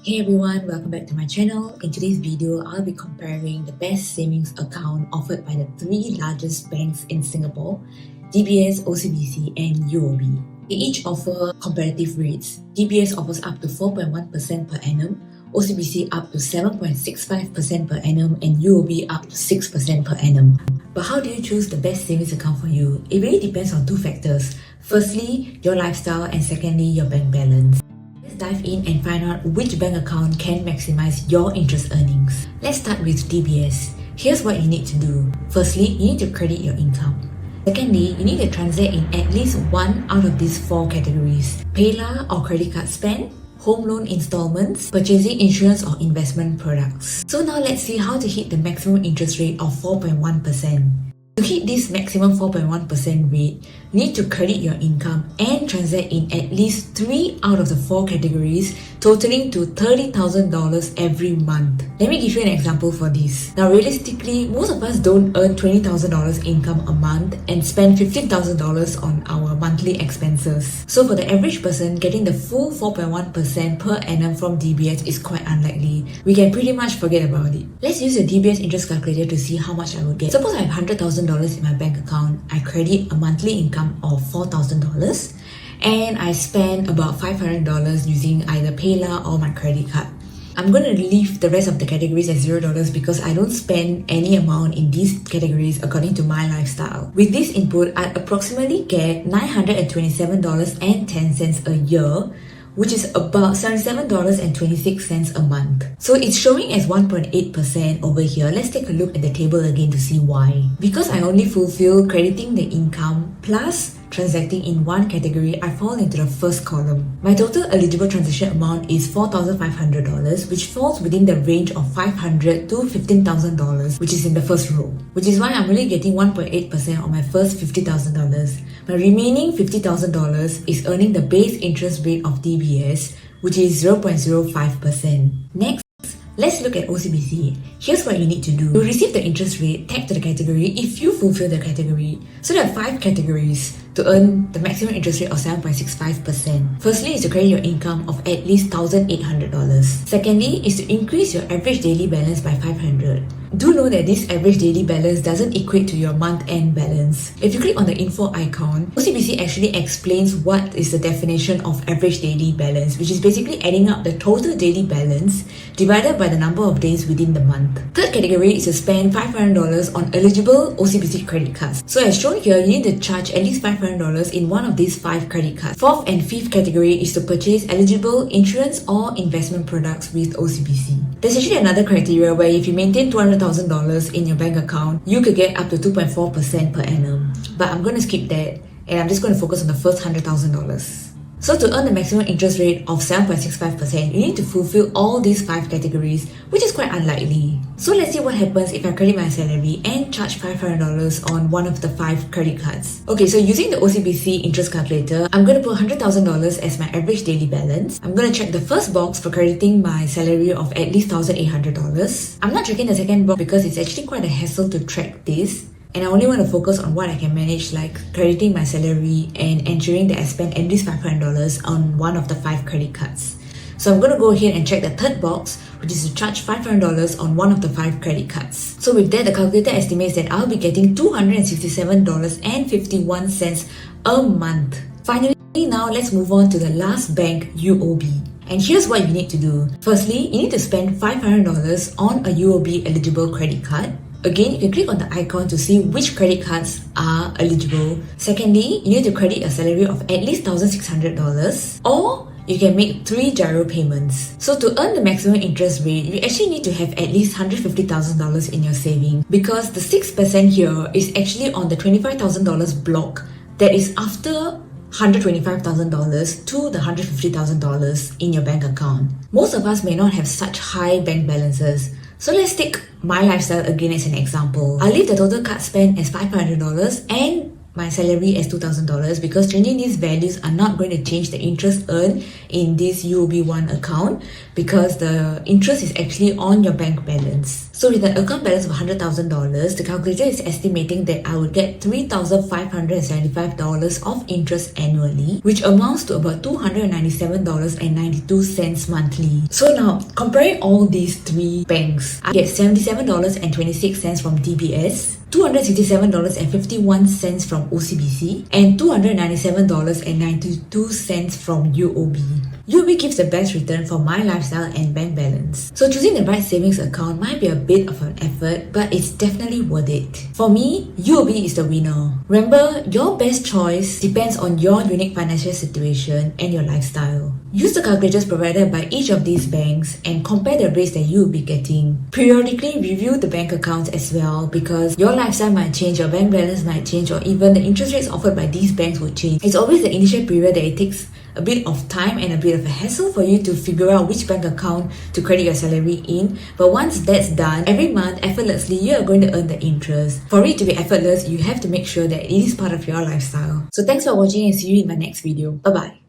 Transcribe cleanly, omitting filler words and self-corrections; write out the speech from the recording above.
Hey everyone, welcome back to my channel. In today's video, I'll be comparing the best savings account offered by the three largest banks in Singapore, DBS, OCBC and UOB. They each offer competitive rates. DBS offers up to 4.1% per annum, OCBC up to 7.65% per annum and UOB up to 6% per annum. But how do you choose the best savings account for you? It really depends on two factors. Firstly, your lifestyle and secondly, your bank balance. Let's dive in and find out which bank account can maximize your interest earnings. Let's start with DBS. Here's what you need to do. Firstly, you need to credit your income. Secondly, you need to transact in at least one out of these four categories: PayLah or credit card spend, home loan installments, purchasing insurance or investment products. So now let's see how to hit the maximum interest rate of 4.1%. To hit this maximum 4.1% rate, you need to credit your income and transact in at least 3 out of the 4 categories, totaling to $30,000 every month. Let me give you an example for this. Now realistically, most of us don't earn $20,000 income a month and spend $15,000 on our monthly expenses. So for the average person, getting the full 4.1% per annum from DBS is quite unlikely. We can pretty much forget about it. Let's use the DBS interest calculator to see how much I will get. Suppose I have $100,000 in my bank account. I credit a monthly income of $4,000 and I spend about $500 using either PayLah or my credit card. I'm going to leave the rest of the categories as $0 because I don't spend any amount in these categories according to my lifestyle. With this input, I'd approximately get $927.10 a year, which is about $77.26 a month. So it's showing as 1.8% over here. Let's take a look at the table again to see why. Because I only fulfill crediting the income plus transacting in one category, I fall into the first column. My total eligible transaction amount is $4,500, which falls within the range of $500 to $15,000, which is in the first row. Which is why I'm only getting 1.8% on my first $50,000. My remaining $50,000 is earning the base interest rate of DBS, which is 0.05%. Next, let's look at OCBC. Here's what you need to do. To receive the interest rate, tag to the category if you fulfill the category. So there are 5 categories to earn the maximum interest rate of 7.65%. Firstly is to credit your income of at least $1,800. Secondly is to increase your average daily balance by $500. Do know that this average daily balance doesn't equate to your month-end balance. If you click on the info icon, OCBC actually explains what is the definition of average daily balance, which is basically adding up the total daily balance divided by the number of days within the month. Third category is to spend $500 on eligible OCBC credit cards. So as shown here, you need to charge at least $500 in one of these 5 credit cards. Fourth and fifth category is to purchase eligible insurance or investment products with OCBC. There's actually another criteria where if you maintain $200,000 in your bank account, you could get up to 2.4% per annum. But I'm going to skip that and I'm just going to focus on the first $100,000. So to earn the maximum interest rate of 7.65%, you need to fulfill all these 5 categories, which is quite unlikely. So let's see what happens if I credit my salary and charge $500 on one of the 5 credit cards. Okay, so using the OCBC interest calculator, I'm going to put $100,000 as my average daily balance. I'm going to check the first box for crediting my salary of at least $1,800. I'm not checking the second box because it's actually quite a hassle to track this. And I only want to focus on what I can manage, like crediting my salary and ensuring that I spend at least $500 on one of the 5 credit cards. So I'm going to go ahead and check the third box, which is to charge $500 on one of the 5 credit cards. So with that, the calculator estimates that I'll be getting $267.51 a month. Finally, now let's move on to the last bank, UOB. And here's what you need to do. Firstly, you need to spend $500 on a UOB eligible credit card. Again, you can click on the icon to see which credit cards are eligible. Secondly, you need to credit a salary of at least $1,600 or you can make 3 gyro payments. So to earn the maximum interest rate, you actually need to have at least $150,000 in your savings because the 6% here is actually on the $25,000 block that is after $125,000 to the $150,000 in your bank account. Most of us may not have such high bank balances. So let's take my lifestyle again as an example. I'll leave the total card spend as $500 and my salary as $2,000 because changing these values are not going to change the interest earned in this UOB One account because the interest is actually on your bank balance. So with an account balance of $100,000, the calculator is estimating that I would get $3,575 of interest annually, which amounts to about $297.92 monthly. So now, comparing all these three banks, I get $77.26 from DBS, $267.51 from OCBC, and $297.92 from UOB. UOB gives the best return for my lifestyle and bank balance. So choosing the right savings account might be a bit of an effort, but it's definitely worth it. For me, UOB is the winner. Remember, your best choice depends on your unique financial situation and your lifestyle. Use the calculators provided by each of these banks and compare the rates that you will be getting. Periodically review the bank accounts as well because your lifestyle might change, your bank balance might change, or even the interest rates offered by these banks would change. It's always the initial period that it takes a bit of time and a bit of a hassle for you to figure out which bank account to credit your salary in. But once that's done, every month, effortlessly, you are going to earn the interest. For it to be effortless, you have to make sure that it is part of your lifestyle. So thanks for watching and see you in my next video. Bye-bye.